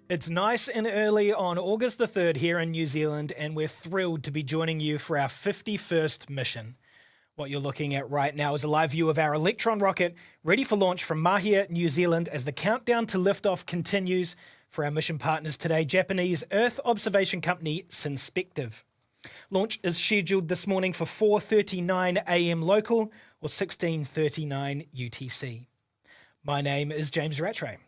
It's nice and early on August the 3rd here in New Zealand, and we're thrilled to be joining you for our 51st mission. What you're looking at right now is a live view of our Electron rocket, ready for launch from Mahia, New Zealand, as the countdown to liftoff continues for our mission partners today, Japanese Earth observation company StriX. Launch is scheduled this morning for 4:39 a.m. local or 16:39 UTC. My name is James Rattray.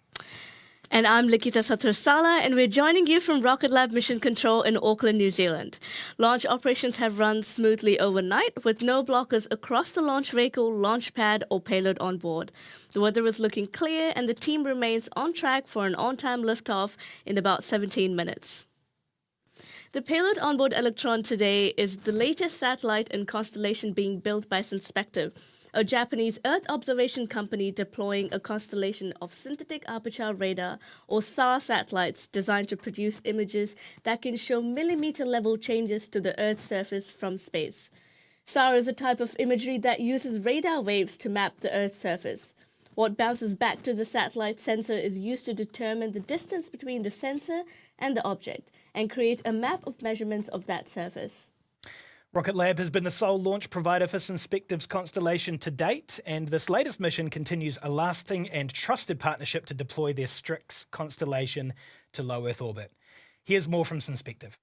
And I'm Likita Satursala, and we're joining you from Rocket Lab Mission Control in Auckland, New Zealand. Launch operations have run smoothly overnight, with no blockers across the launch vehicle, launch pad, or payload on board. The weather is looking clear, and the team remains on track for an on-time liftoff in about 17 minutes. The payload onboard Electron today is the latest satellite and constellation being built by StriX, a Japanese Earth observation company deploying a constellation of synthetic aperture radar, or SAR satellites, designed to produce images that can show millimeter-level changes to the Earth's surface from space. SAR is a type of imagery that uses radar waves to map the Earth's surface. What bounces back to the satellite sensor is used to determine the distance between the sensor and the object and create a map of measurements of that surface. Rocket Lab has been the sole launch provider for StriX's constellation to date, and this latest mission continues a lasting and trusted partnership to deploy their StriX constellation to low Earth orbit. Here's more from StriX.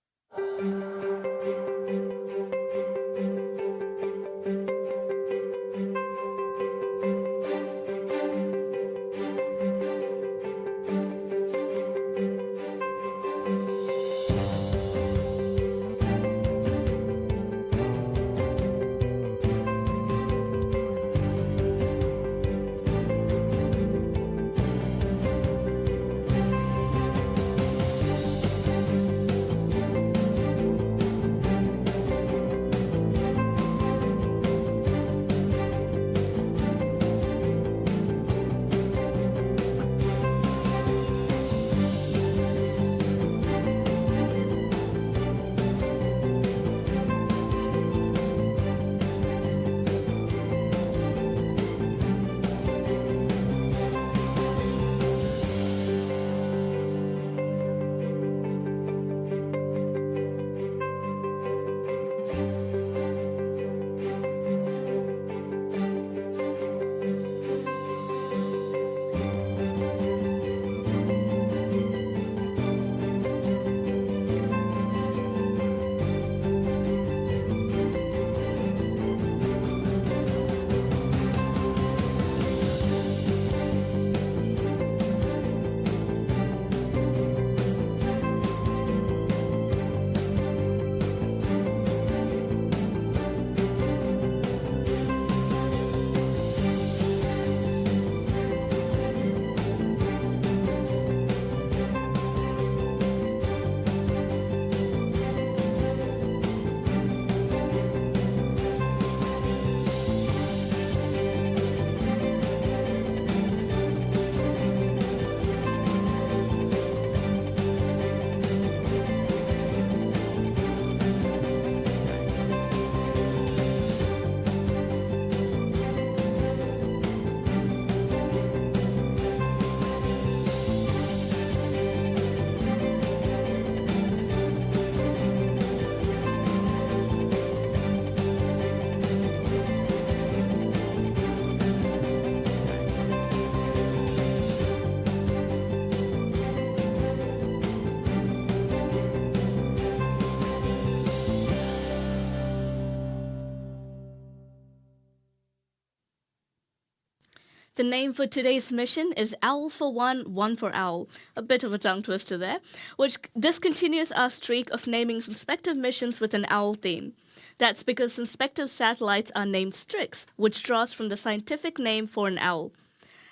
The name for today's mission is Owl for One, One for Owl. A bit of a tongue twister there, which discontinues our streak of naming StriX missions with an owl theme. That's because StriX satellites are named StriX, which draws from the scientific name for an owl.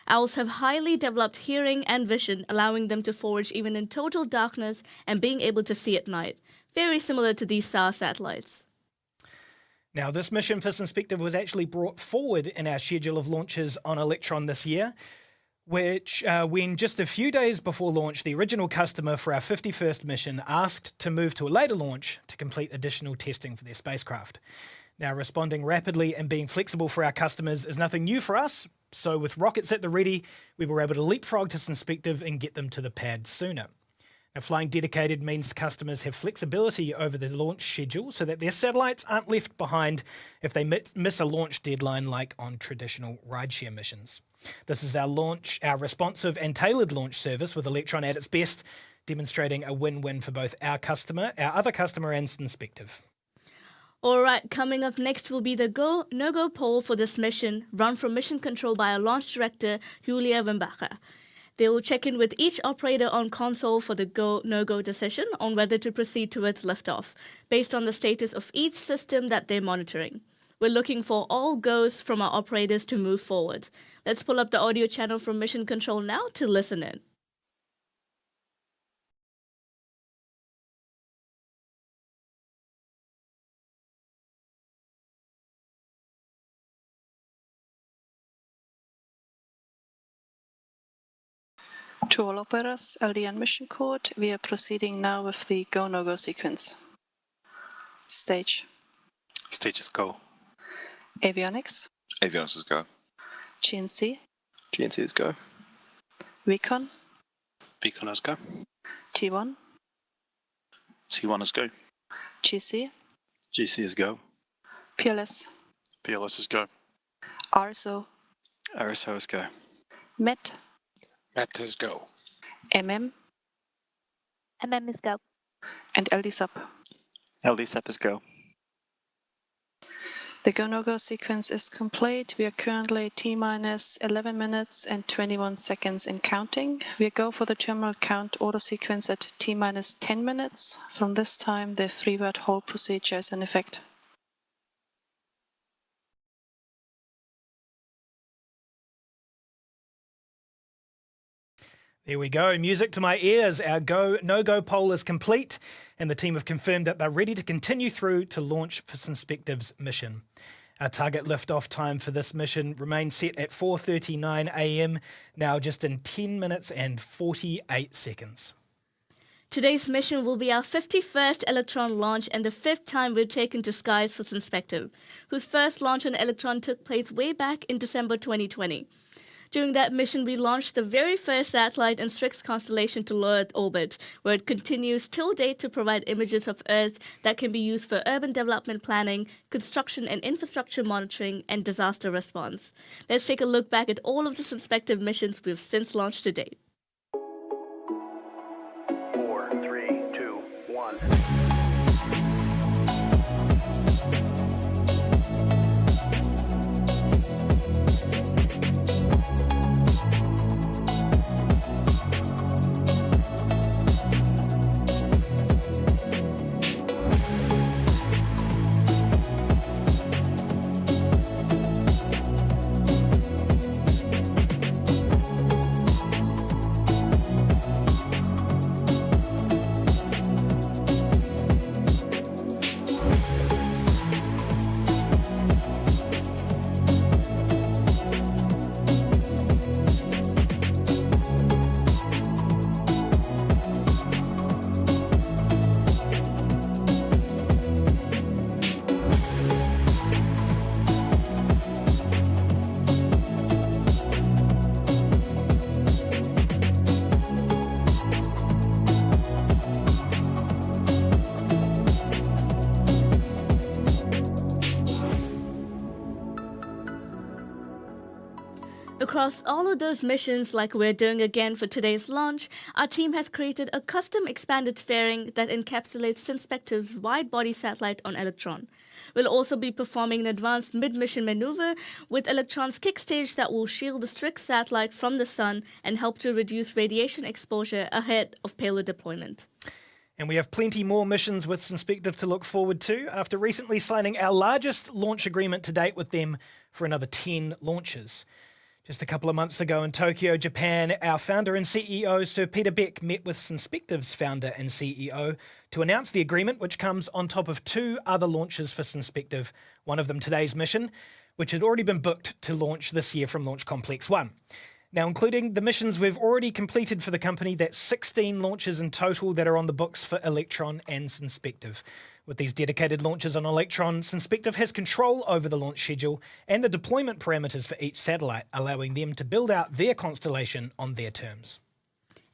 Owls have highly developed hearing and vision, allowing them to forage even in total darkness and being able to see at night, very similar to these SAR satellites. Now, this mission for StriX was actually brought forward in our schedule of launches on Electron this year, which when just a few days before launch, the original customer for our 51st mission asked to move to a later launch to complete additional testing for their spacecraft. Now, responding rapidly and being flexible for our customers is nothing new for us, so with rockets at the ready, we were able to leapfrog to StriX and get them to the pad sooner. Now, flying dedicated means customers have flexibility over the launch schedule so that their satellites aren't left behind if they miss a launch deadline like on traditional rideshare missions. This is our responsive and tailored launch service with Electron at its best, demonstrating a win-win for both our other customer and Synspective. All right, coming up next will be the go, no-go poll for this mission, run from Mission Control by our launch director, Julia Wimbacher. They will check in with each operator on console for the go, no-go decision on whether to proceed towards liftoff, based on the status of each system that they're monitoring. We're looking for all goes from our operators to move forward. Let's pull up the audio channel from Mission Control now to listen in. To all operators, LDN mission code, we are proceeding now with the go-no-go sequence. Stage. Stage is go. Avionics. Avionics is go. GNC. GNC is go. Recon. Beacon is go. T1. T1 is go. GC. GC is go. PLS. PLS is go. RSO. RSO is go. MET. MET is go. MM. MM is go. And LD sub. LD sub is go. The go-no-go sequence is complete. We are currently T-minus 11 minutes and 21 seconds in counting. We go for the terminal count order sequence at T-minus 10 minutes. From this time, the 3-word hold procedure is in effect. There we go. Music to my ears. Our no-go poll is complete, and the team have confirmed that they're ready to continue through to launch for Synspective's mission. Our target liftoff time for this mission remains set at 4:39 a.m., now just in 10 minutes and 48 seconds. Today's mission will be our 51st Electron launch and the 5th time we've taken to skies for Synspective, whose first launch on Electron took place way back in December 2020. During that mission, we launched the very first satellite in StriX constellation to low Earth orbit, where it continues till date to provide images of Earth that can be used for urban development planning, construction and infrastructure monitoring, and disaster response. Let's take a look back at all of the Synspective missions we've since launched to date. 4, 3, 2, 1. Across all of those missions, like we're doing again for today's launch, our team has created a custom expanded fairing that encapsulates Synspective's wide-body satellite on Electron. We'll also be performing an advanced mid-mission maneuver with Electron's kick stage that will shield the StriX satellite from the sun and help to reduce radiation exposure ahead of payload deployment. And we have plenty more missions with Synspective to look forward to after recently signing our largest launch agreement to date with them for another 10 launches. Just a couple of months ago in Tokyo, Japan, our founder and CEO, Sir Peter Beck, met with Synspective's founder and CEO to announce the agreement, which comes on top of 2 other launches for Synspective, one of them today's mission, which had already been booked to launch this year from Launch Complex 1. Now, including the missions we've already completed for the company, that's 16 launches in total that are on the books for Electron and Synspective. With these dedicated launches on Electron, Synspective has control over the launch schedule and the deployment parameters for each satellite, allowing them to build out their constellation on their terms.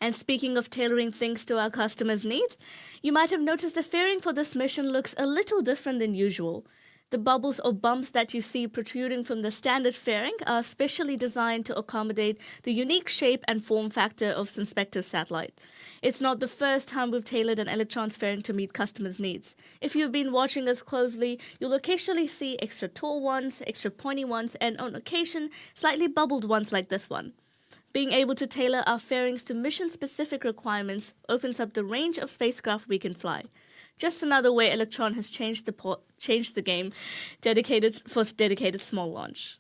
And speaking of tailoring things to our customers' needs, you might have noticed the fairing for this mission looks a little different than usual. The bubbles or bumps that you see protruding from the standard fairing are specially designed to accommodate the unique shape and form factor of Synspective satellite. It's not the first time we've tailored an Electron's fairing to meet customers' needs. If you've been watching us closely, you'll occasionally see extra tall ones, extra pointy ones, and on occasion, slightly bubbled ones like this one. Being able to tailor our fairings to mission-specific requirements opens up the range of spacecraft we can fly. Just another way Electron has changed the game dedicated small launch.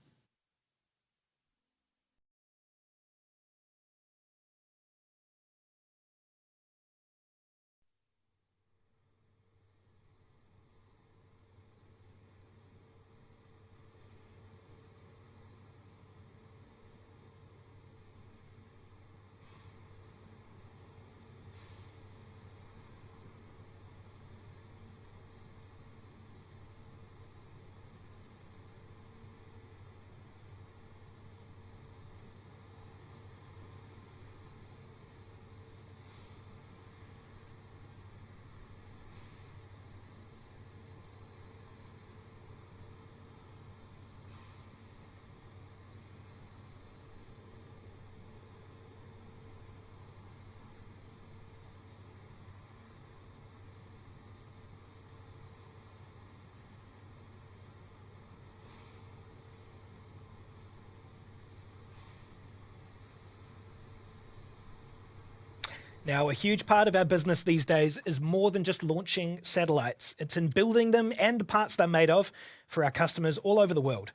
Now, a huge part of our business these days is more than just launching satellites. It's in building them and the parts they're made of for our customers all over the world.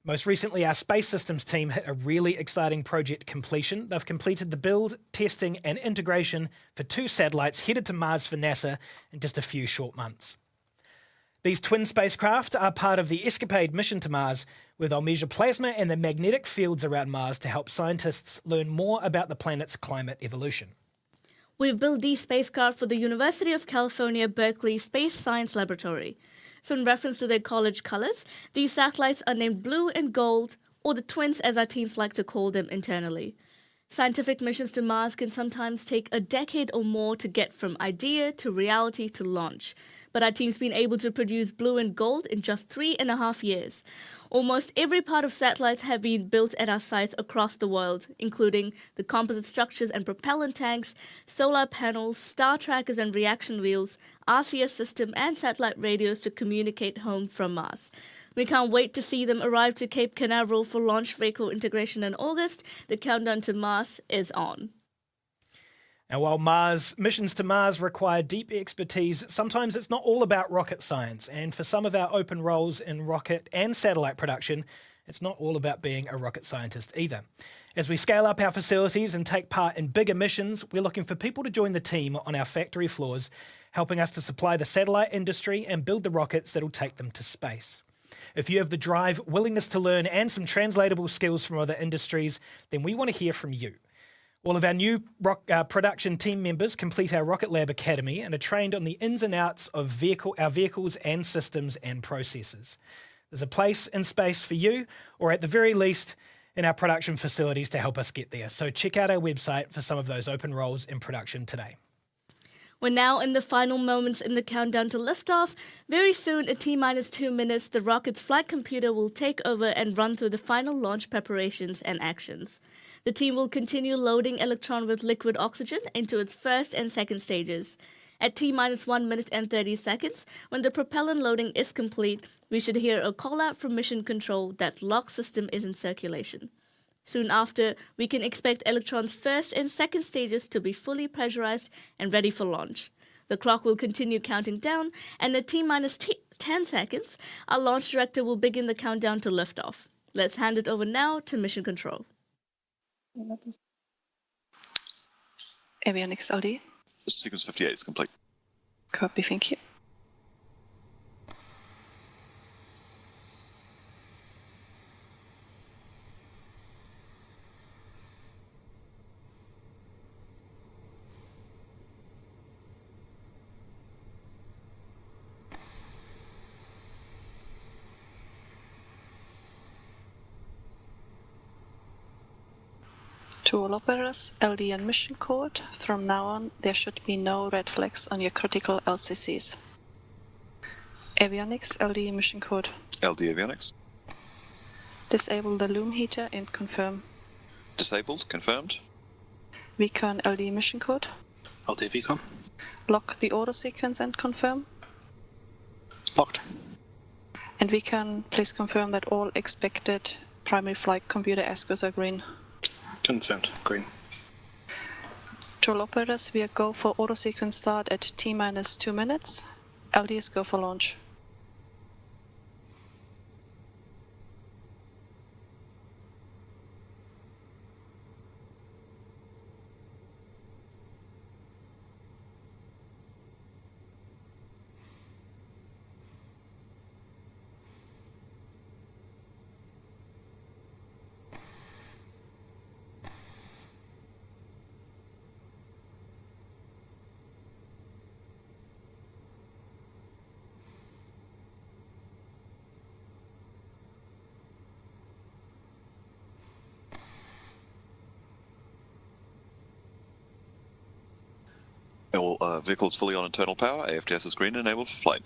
Most recently, our space systems team hit a really exciting project completion. They've completed the build, testing, and integration for 2 satellites headed to Mars for NASA in just a few short months. These twin spacecraft are part of the ESCAPADE mission to Mars, where they'll measure plasma and the magnetic fields around Mars to help scientists learn more about the planet's climate evolution. We've built these spacecraft for the University of California, Berkeley Space Science Laboratory. So in reference to their college colors, these satellites are named Blue and Gold, or the twins as our teams like to call them internally. Scientific missions to Mars can sometimes take a decade or more to get from idea to reality to launch. But our team's been able to produce Blue and Gold in just 3.5 years. Almost every part of satellites have been built at our sites across the world, including the composite structures and propellant tanks, solar panels, star trackers and reaction wheels, RCS system, and satellite radios to communicate home from Mars. We can't wait to see them arrive to Cape Canaveral for launch vehicle integration in August. The countdown to Mars is on. Now, while missions to Mars require deep expertise, sometimes it's not all about rocket science. And for some of our open roles in rocket and satellite production, it's not all about being a rocket scientist either. As we scale up our facilities and take part in bigger missions, we're looking for people to join the team on our factory floors, helping us to supply the satellite industry and build the rockets that'll take them to space. If you have the drive, willingness to learn, and some translatable skills from other industries, then we want to hear from you. All of our new production team members complete our Rocket Lab Academy and are trained on the ins and outs of our vehicles and systems and processes. There's a place in space for you, or at the very least, in our production facilities to help us get there. So check out our website for some of those open roles in production today. We're now in the final moments in the countdown to liftoff. Very soon, at T-minus 2 minutes, the rocket's flight computer will take over and run through the final launch preparations and actions. The team will continue loading Electron with liquid oxygen into its first and second stages. At T-minus 1 minute and 30 seconds, when the propellant loading is complete, we should hear a call-out from Mission Control that lock system is in circulation. Soon after, we can expect Electron's first and second stages to be fully pressurized and ready for launch. The clock will continue counting down, and at T-minus 10 seconds, our launch director will begin the countdown to liftoff. Let's hand it over now to Mission Control. Avionics LD. Sequence 58 is complete. Copy, thank you. To all operators, LD and mission code. From now on, there should be no red flags on your critical LCCs. Avionics, LD mission code. LD avionics. Disable the loom heater and confirm. Disabled. Confirmed. VCON LD mission code. LD VCON. Lock the auto sequence and confirm. Locked. And VCON, please confirm that all expected primary flight computer ASCOs are green. Confirmed. Green. To all operators, we are go for auto sequence start at T-minus 2 minutes. LD is go for launch. All vehicles fully on internal power. AFTS is green, enabled for flight.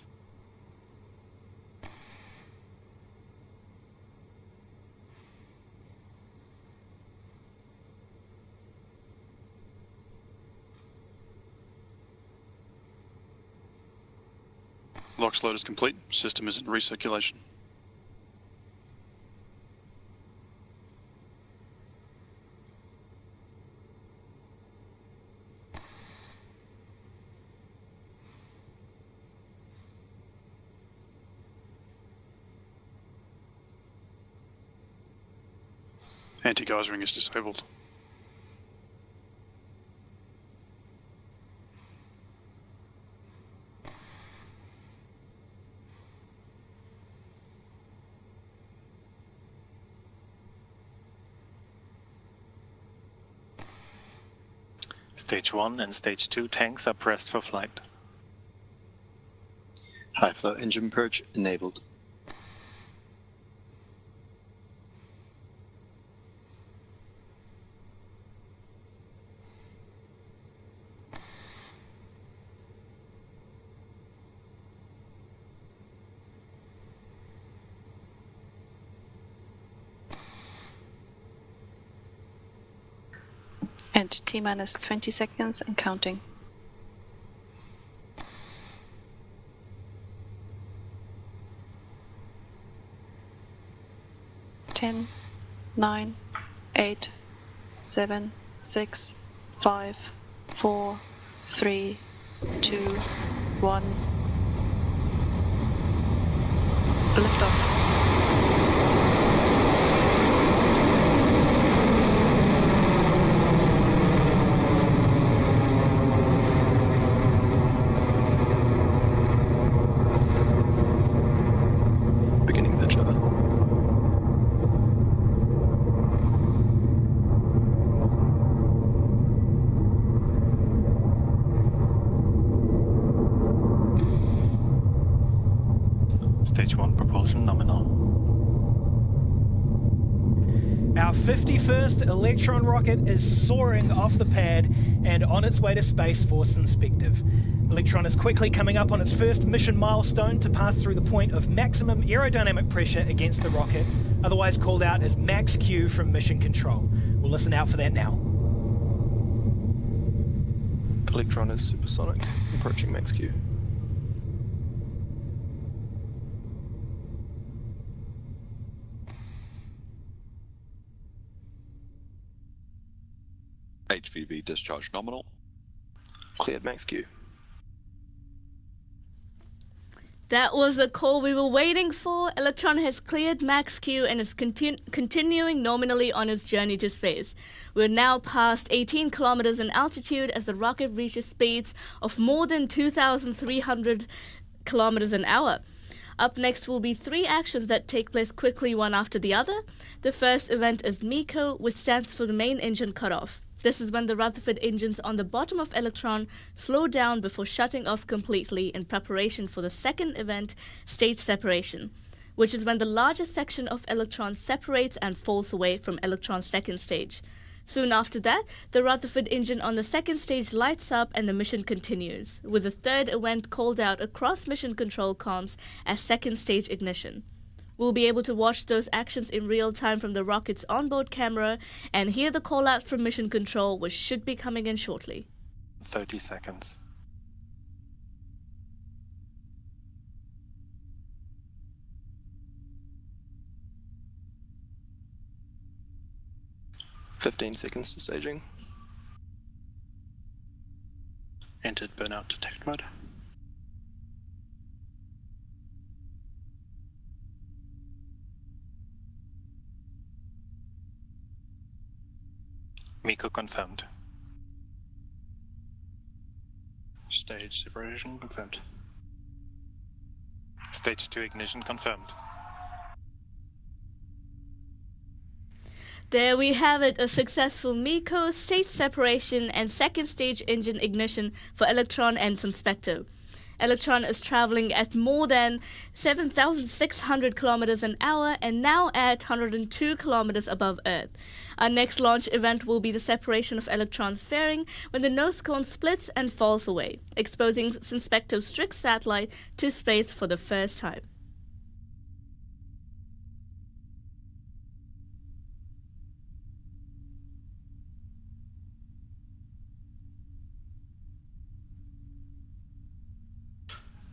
LOX load is complete. System is in recirculation. Anti-geysering is disabled. Stage 1 and Stage 2 tanks are pressed for flight. High flow engine purge enabled. And T-minus 20 seconds and counting. 10, 9, 8, 7, 6, 5, 4, 3, 2, 1. Lift off. Beginning pitch over. Stage 1 propulsion nominal. Our 51st Electron rocket is soaring off the pad and on its way to Space Force Inspective. Electron is quickly coming up on its first mission milestone to pass through the point of maximum aerodynamic pressure against the rocket, otherwise called out as Max Q from Mission Control. We'll listen out for that now. Electron is supersonic, approaching max Q. HVB discharge nominal. Cleared max Q. That was the call we were waiting for. Electron has cleared max Q and is continuing nominally on its journey to space. We're now past 18 kilometers in altitude as the rocket reaches speeds of more than 2,300 kilometers an hour. Up next will be 3 actions that take place quickly one after the other. The first event is MECO, which stands for the main engine cutoff. This is when the Rutherford engines on the bottom of Electron slow down before shutting off completely in preparation for the second event, stage separation, which is when the largest section of Electron separates and falls away from Electron's second stage. Soon after that, the Rutherford engine on the second stage lights up and the mission continues, with a third event called out across mission control comms as second stage ignition. We'll be able to watch those actions in real time from the rocket's onboard camera and hear the call out from mission control, which should be coming in shortly. 30 seconds. "15 seconds to staging." Entered burnout detect mode. MECO confirmed. Stage separation confirmed. Stage 2 ignition confirmed. There we have it, a successful MECO, stage separation, and second stage engine ignition for Electron and Sunspector. Electron is traveling at more than 7,600 kilometers an hour and now at 102 kilometers above Earth. Our next launch event will be the separation of Electron's fairing when the nose cone splits and falls away, exposing Sunspector's StriX satellite to space for the first time.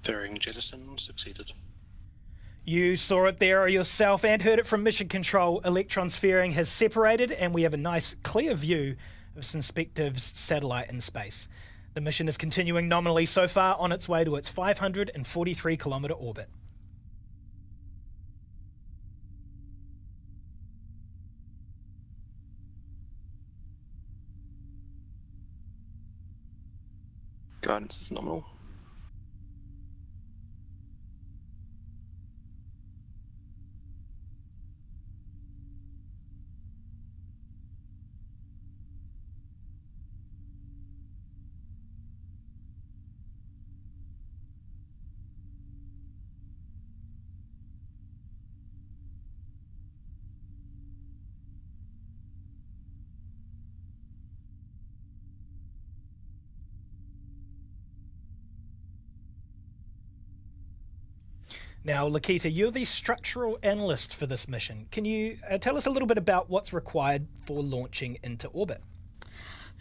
Fairing jettison succeeded. You saw it there yourself and heard it from Mission Control. Electron's fairing has separated and we have a nice clear view of Sunspector's satellite in space. The mission is continuing nominally so far on its way to its 543 kilometer orbit. Guidance is nominal. Now, Lakita, you're the structural analyst for this mission. Can you tell us a little bit about what's required for launching into orbit?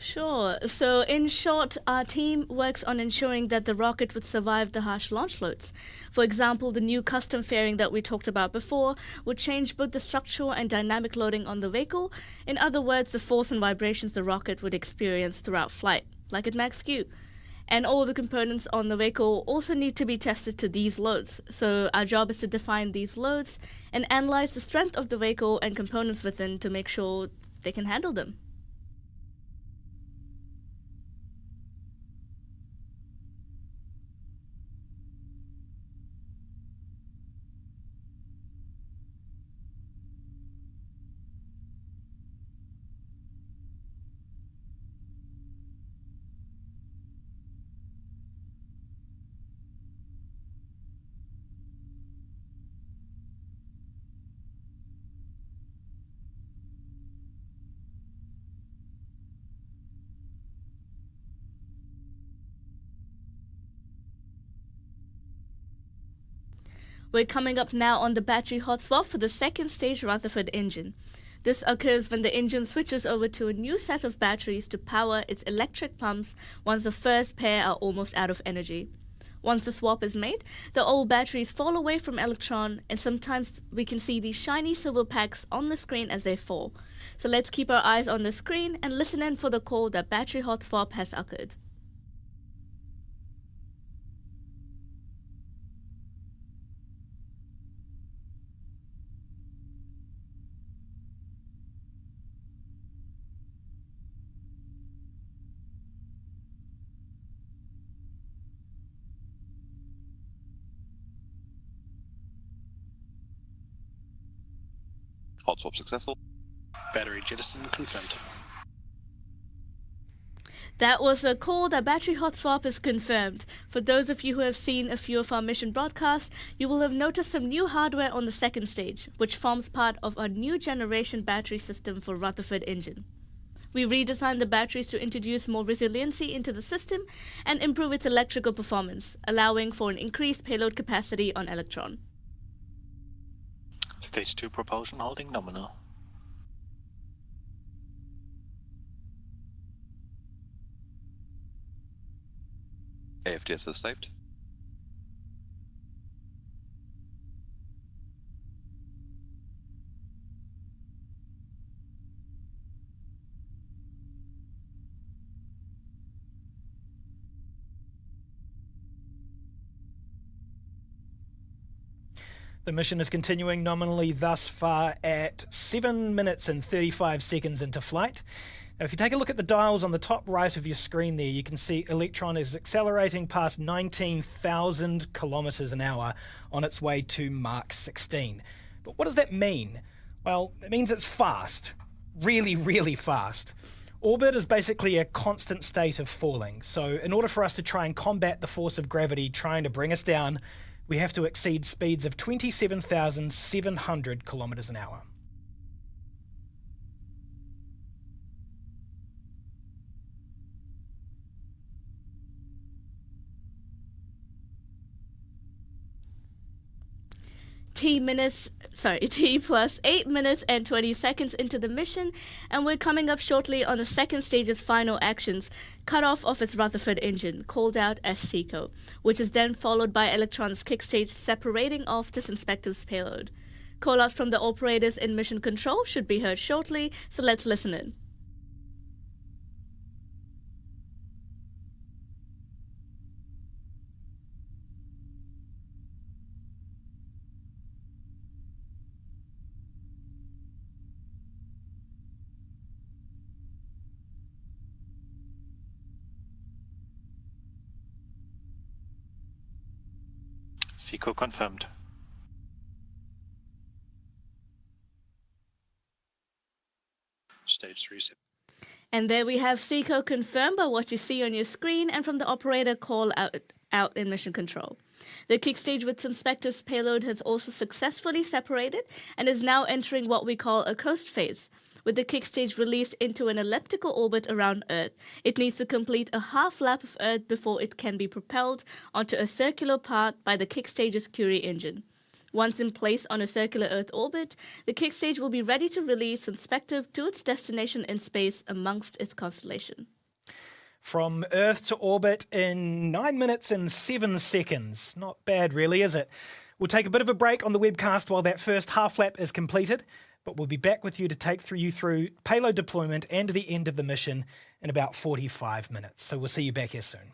Sure. So, in short, our team works on ensuring that the rocket would survive the harsh launch loads. For example, the new custom fairing that we talked about before would change both the structural and dynamic loading on the vehicle. In other words, the force and vibrations the rocket would experience throughout flight, like at max Q. And all the components on the vehicle also need to be tested to these loads. So our job is to define these loads and analyze the strength of the vehicle and components within to make sure they can handle them. We're coming up now on the battery hot swap for the second stage Rutherford engine. This occurs when the engine switches over to a new set of batteries to power its electric pumps once the first pair are almost out of energy. Once the swap is made, the old batteries fall away from Electron, and sometimes we can see these shiny silver packs on the screen as they fall. So let's keep our eyes on the screen and listen in for the call that battery hot swap has occurred. Hot swap successful. Battery jettison confirmed. That was a call that battery hot swap is confirmed. For those of you who have seen a few of our mission broadcasts, you will have noticed some new hardware on the second stage, which forms part of our new generation battery system for Rutherford engine. We redesigned the batteries to introduce more resiliency into the system and improve its electrical performance, allowing for an increased payload capacity on Electron. Stage 2 propulsion holding nominal. AFTS is saved. The mission is continuing nominally thus far at 7 minutes and 35 seconds into flight. Now, if you take a look at the dials on the top right of your screen there, you can see Electron is accelerating past 19,000 kilometers an hour on its way to Mach 16. But what does that mean? Well, it means it's fast. Really, really fast. Orbit is basically a constant state of falling. So in order for us to try and combat the force of gravity trying to bring us down, we have to exceed speeds of 27,700 kilometers an hour. T plus 8 minutes and 20 seconds into the mission, and we're coming up shortly on the second stage's final actions, cutoff of its Rutherford engine, called out as SECO, which is then followed by Electron's kick stage separating off this inspective's payload. Call-outs from the operators in mission control should be heard shortly, so let's listen in. SECO confirmed. Stage 3. And there we have SECO confirmed by what you see on your screen and from the operator call out in mission control. The kick stage with Inspective's payload has also successfully separated and is now entering what we call a coast phase. With the kick stage released into an elliptical orbit around Earth, it needs to complete a half lap of Earth before it can be propelled onto a circular path by the kick stage's Curie engine. Once in place on a circular Earth orbit, the kick stage will be ready to release Inspective to its destination in space amongst its constellation. From Earth to orbit in 9 minutes and 7 seconds. Not bad, really, is it? We'll take a bit of a break on the webcast while that first half lap is completed, but we'll be back with you to take you through payload deployment and the end of the mission in about 45 minutes. So we'll see you back here soon.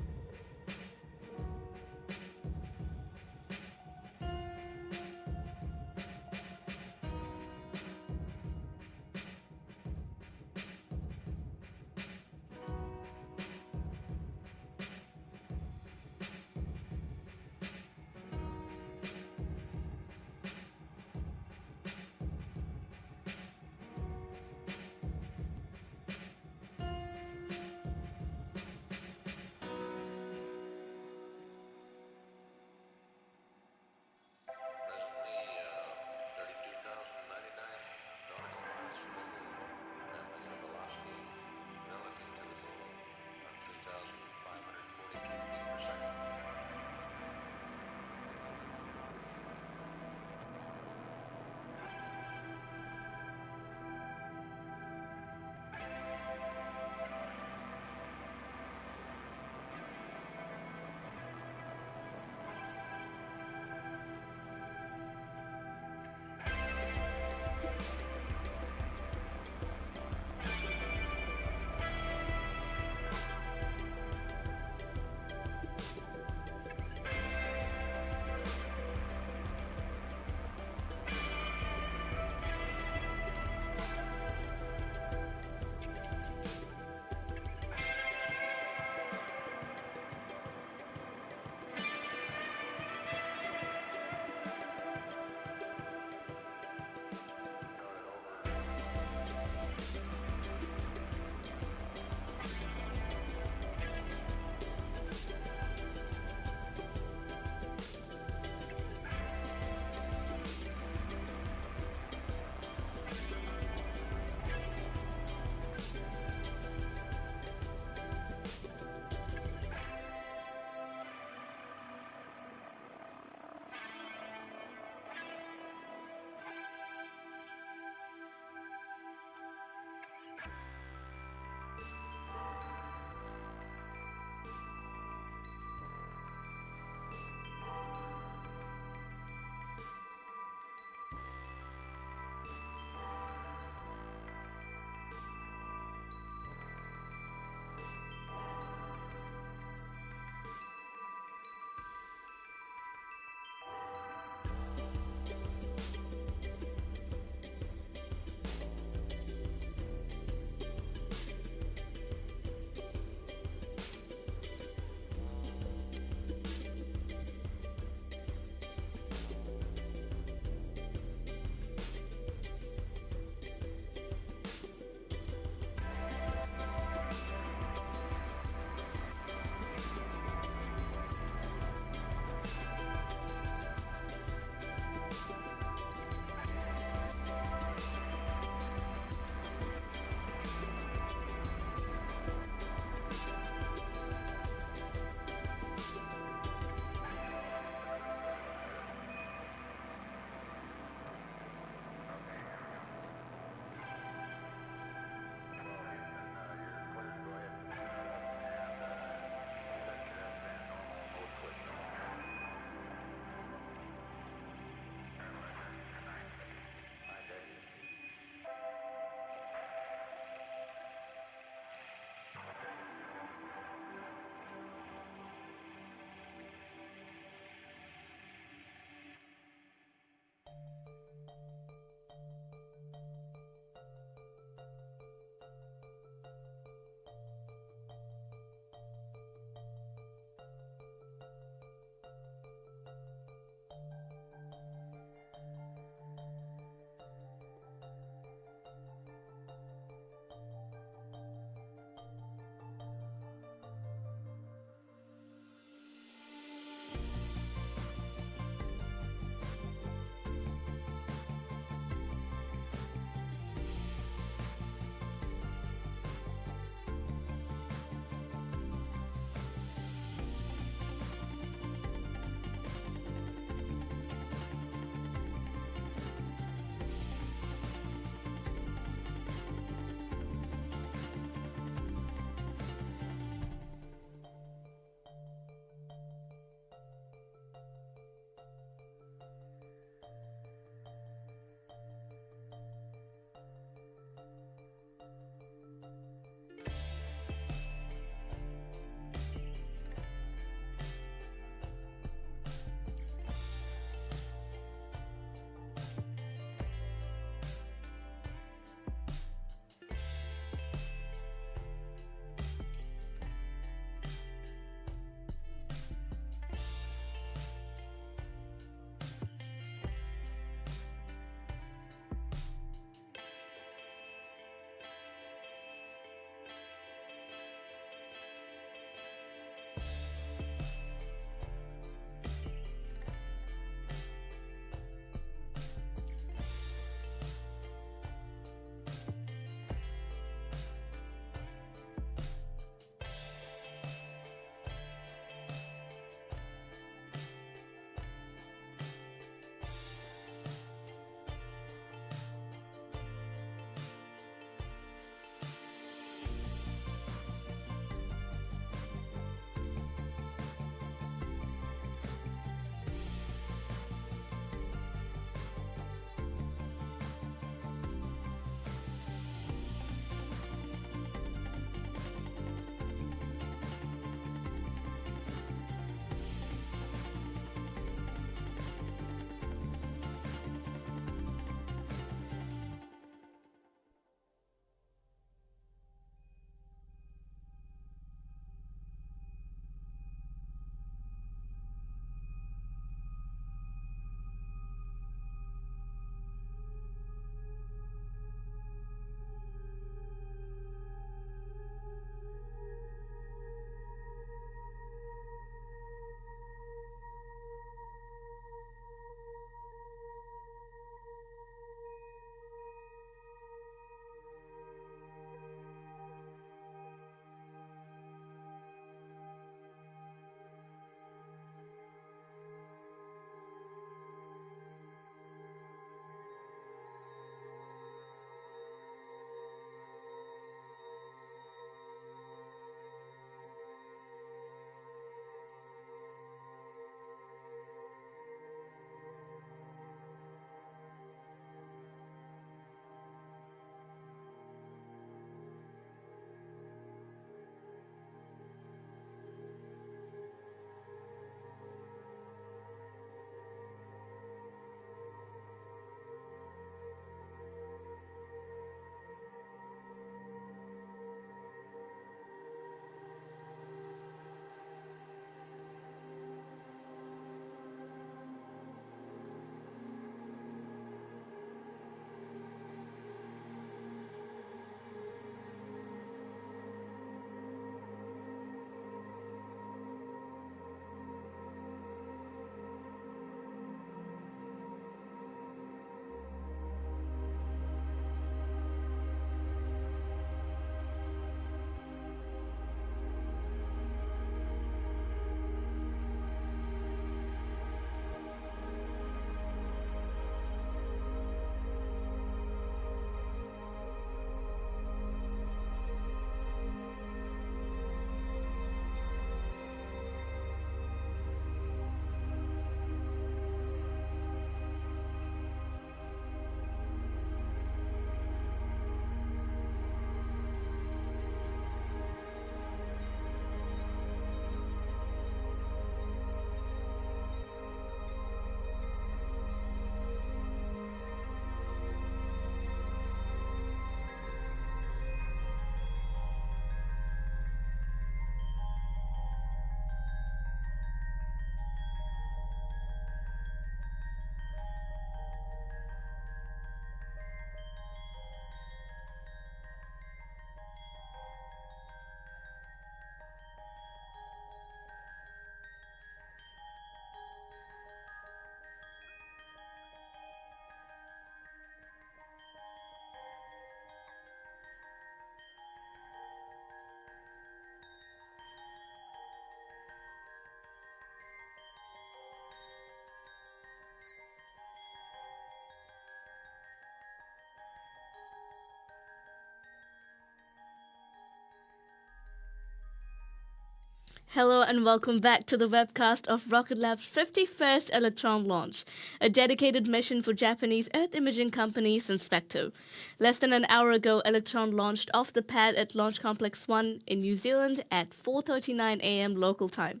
Hello and welcome back to the webcast of Rocket Lab's 51st Electron launch, a dedicated mission for Japanese Earth imaging company StriX. Less than an hour ago, Electron launched off the pad at Launch Complex 1 in New Zealand at 4:39 a.m. local time.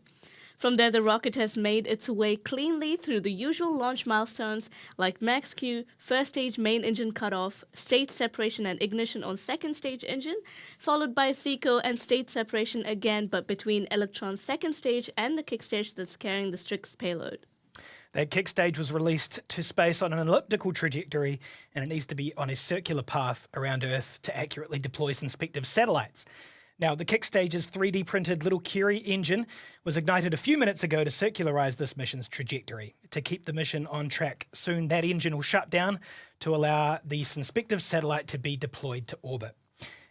From there, the rocket has made its way cleanly through the usual launch milestones like max Q, first stage main engine cutoff, stage separation and ignition on second stage engine, followed by SECO and stage separation again, but between Electron's second stage and the kick stage that's carrying the StriX payload. That kick stage was released to space on an elliptical trajectory, and it needs to be on a circular path around Earth to accurately deploy Synspective satellites. Now, the kick stage's 3D printed little Curie engine was ignited a few minutes ago to circularize this mission's trajectory. To keep the mission on track, soon that engine will shut down to allow the Synspective satellite to be deployed to orbit.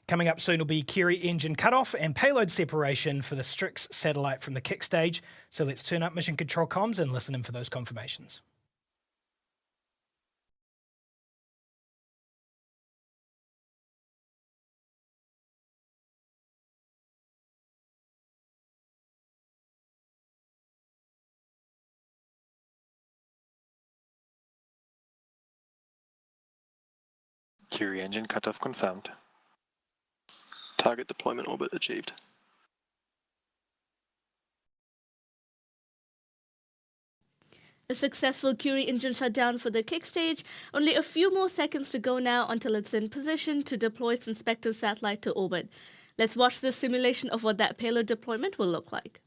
Coming up soon will be Curie engine cutoff and payload separation for the StriX satellite from the kick stage. So let's turn up mission control comms and listen in for those confirmations. Curie engine cutoff confirmed. Target deployment orbit achieved. A successful Curie engine shutdown for the kick stage. Only a few more seconds to go now until it's in position to deploy its Synspective satellite to orbit. Let's watch the simulation of what that payload deployment will look like.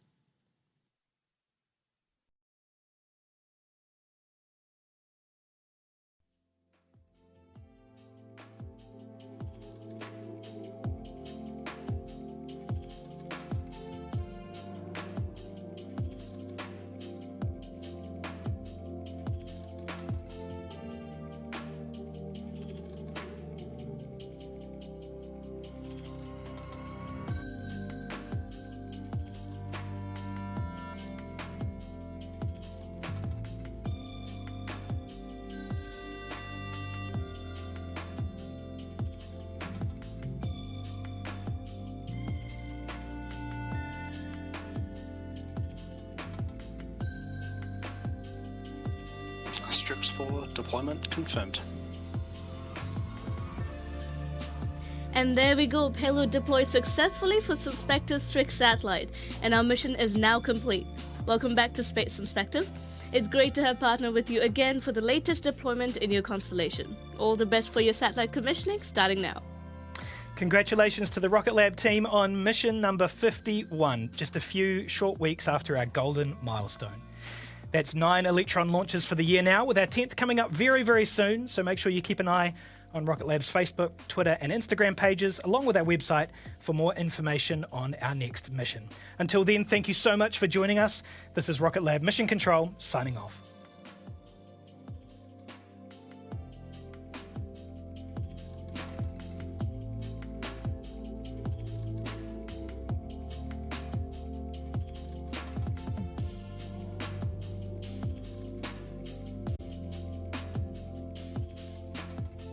StriX 4 deployment confirmed. And there we go, payload deployed successfully for Synspective's StriX satellite, and our mission is now complete. Welcome back to Space Synspective. It's great to have partnered with you again for the latest deployment in your constellation. All the best for your satellite commissioning starting now. Congratulations to the Rocket Lab team on mission number 51, just a few short weeks after our golden milestone. That's 9 Electron launches for the year now, with our 10th coming up very, very soon. So make sure you keep an eye on Rocket Lab's Facebook, Twitter and Instagram pages, along with our website for more information on our next mission. Until then, thank you so much for joining us. This is Rocket Lab Mission Control, signing off.